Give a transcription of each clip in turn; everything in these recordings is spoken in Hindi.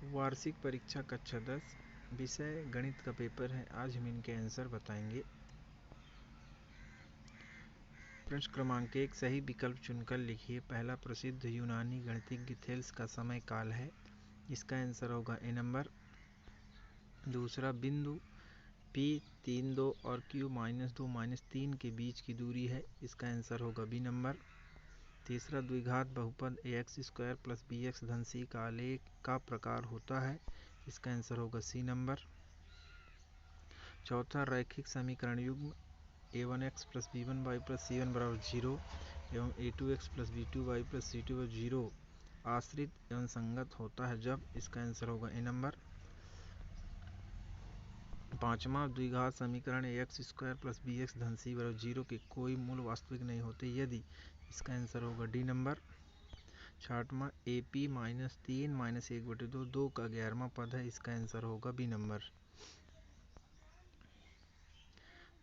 वार्षिक परीक्षा कक्षा 10 विषय गणित का पेपर है। आज हम इनके आंसर बताएंगे। प्रश्न क्रमांक 1, सही विकल्प चुनकर लिखिए। पहला, प्रसिद्ध यूनानी गणितज्ञ थेल्स का समय काल है। इसका आंसर होगा ए नंबर। दूसरा, बिंदु P 3, 2 और Q -2 -3 के बीच की दूरी है। इसका आंसर होगा बी नंबर। तीसरा, द्विघात बहुपद ax² + bx धन c का आलेख का प्रकार होता है। इसका आंसर होगा सी नंबर। चौथा, रैखिक समीकरण युग्म a1x + b1y + c1 = 0 एवं a2x + b2y + c2 = 0 आश्रित एवं संगत होता है जब। इसका आंसर होगा ए नंबर। पांचवा, द्विघात समीकरण ax² + bx धन c = 0 के कोई मूल वास्तविक नहीं होते यदि। इसका आंसर होगा डी नंबर। छठवां, AP - 3 - 1/2 2 का 11वां पद है। इसका आंसर होगा बी नंबर।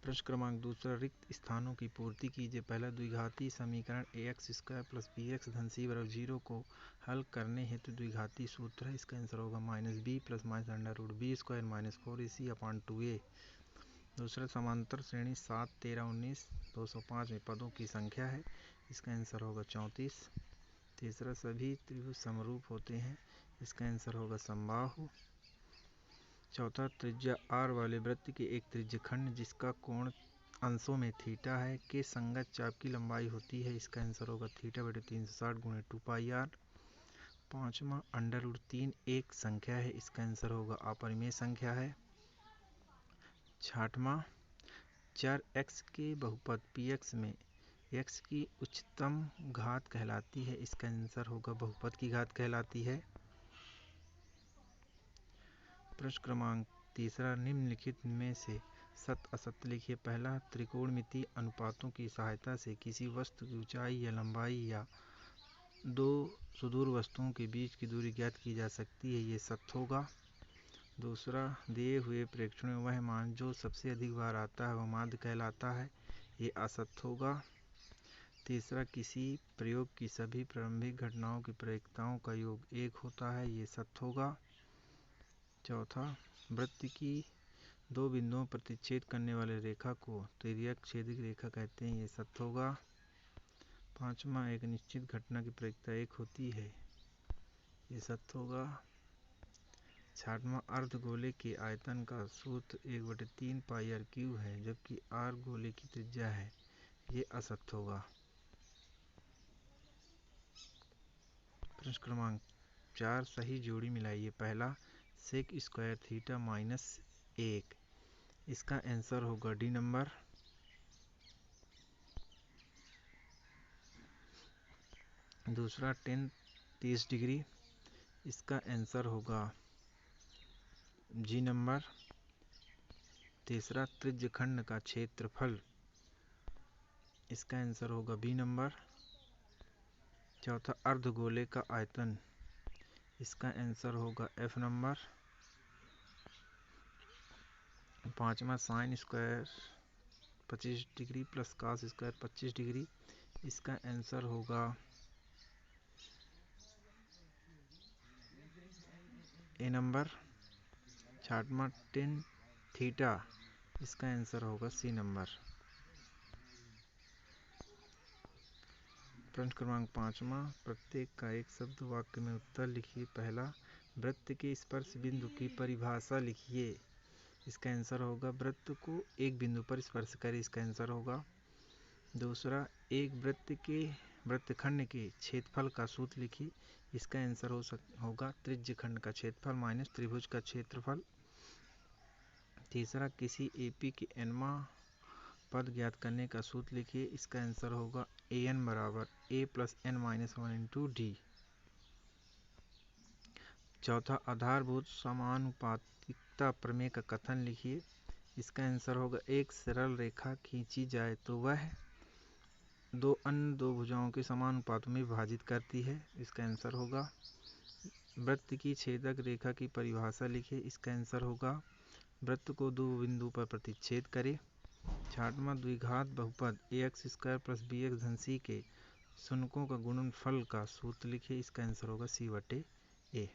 प्रश्न क्रमांक दूसरा, रिक्त स्थानों की पूर्ति कीजिए। पहला, द्विघाती समीकरण ax² + bx धन c = 0 को हल करने हेतु द्विघाती सूत्र है। इसका आंसर होगा -b + -√b² - 4ac/2a। दूसरा, समांतर श्रेणी 7, 13, 19, 205 में पदों की संख्या है। इसका आंसर होगा 34। तीसरा, सभी त्रिभुज समरूप होते हैं। इसका आंसर होगा समबाहु। चौथा, त्रिज्या r वाले वृत्त के एक त्रिज्यखंड जिसका कोण अंशों में थीटा है के संगत चाप की लंबाई होती है। इसका आंसर होगा θ/360 × 2πr। पांचवा, √3 एक संख्या है। इसका आंसर होगा अपरिमेय संख्या है। छठवां, चर x के बहुपद px में x की उच्चतम घात कहलाती है। इसका आंसर होगा बहुपद की घात कहलाती है। प्रश्न क्रमांक तीसरा, निम्नलिखित में से सत्य असत्य लिखिए। पहला, त्रिकोणमितीय अनुपातों की सहायता से किसी वस्तु की ऊंचाई या लंबाई या दो सुदूर वस्तुओं के बीच की दूरी ज्ञात की जा सकती है। ये सत्य होगा। दूसरा, दिए हुए प्रेक्षणों में वह मान जो सबसे अधिक बार आता है वह माध्य कहलाता है। ये असत्य होगा। तीसरा, किसी प्रयोग की सभी प्रारंभिक घटनाओं की प्रायिकताओं का योग 1 होता है। ये सत्य होगा। चौथा, वृत्त की दो बिंदुओं पर प्रतिच्छेद करने वाली रेखा को तिर्यक छेदित रेखा कहते हैं। ये सत्य होगा। पांचवा, एक निश्चित घटना की प्रायिकता 1 होती है। ये सत्य होगा। छठवां, अर्धगोले के आयतन का सूत्र 1/3 πr³ है जबकि r गोले की त्रिज्या है। ये असत्य होगा। प्रश्न क्रमांक 4, सही जोड़ी मिलाइए। पहला, sec² θ - 1। इसका आंसर होगा डी नंबर। दूसरा, tan 30 डिग्री। इसका आंसर होगा जी नंबर। तीसरा, त्रिज्यखंड का क्षेत्रफल। इसका आंसर होगा बी नंबर। चौथा, अर्धगोले का आयतन। इसका आंसर होगा एफ नंबर। पांचवा, sin² 25 डिग्री + cos² 25 डिग्री। इसका आंसर होगा ए नंबर। छठवां, tan थीटा। इसका आंसर होगा सी नंबर। प्रश्न क्रमांक 5वां, प्रत्येक का एक शब्द वाक्य में उत्तर लिखिए। पहला, वृत्त के स्पर्श बिंदु की परिभाषा लिखिए। इसका आंसर होगा वृत्त को एक बिंदु पर स्पर्श करे। इसका आंसर होगा। दूसरा, एक वृत्त के वृत्तखंड के क्षेत्रफल का सूत्र लिखिए। इसका आंसर होगा त्रिज्यखंड का क्षेत्रफल माइनस त्रिभुज का क्षेत्रफल। तीसरा, किसी AP के nवां पद ज्ञात करने का सूत्र लिखिए। इसका आंसर होगा an = a + n - 1 × d। चौथा, आधारभूत समानुपातिकता प्रमेय का कथन लिखिए। इसका आंसर होगा एक सरल रेखा खींची जाए तो वह दो अन्य दो भुजाओं के समानुपातों में विभाजित करती है। इसका आंसर होगा। वृत्त की छेदक रेखा की परिभाषा लिखिए। इसका आंसर होगा वृत्त को दो बिंदु पर प्रतिच्छेद करे। छठवां, द्विघात बहुपद ax² + bx धन c के शून्यों का गुणनफल का सूत्र लिखिए। इसका आंसर होगा c/a।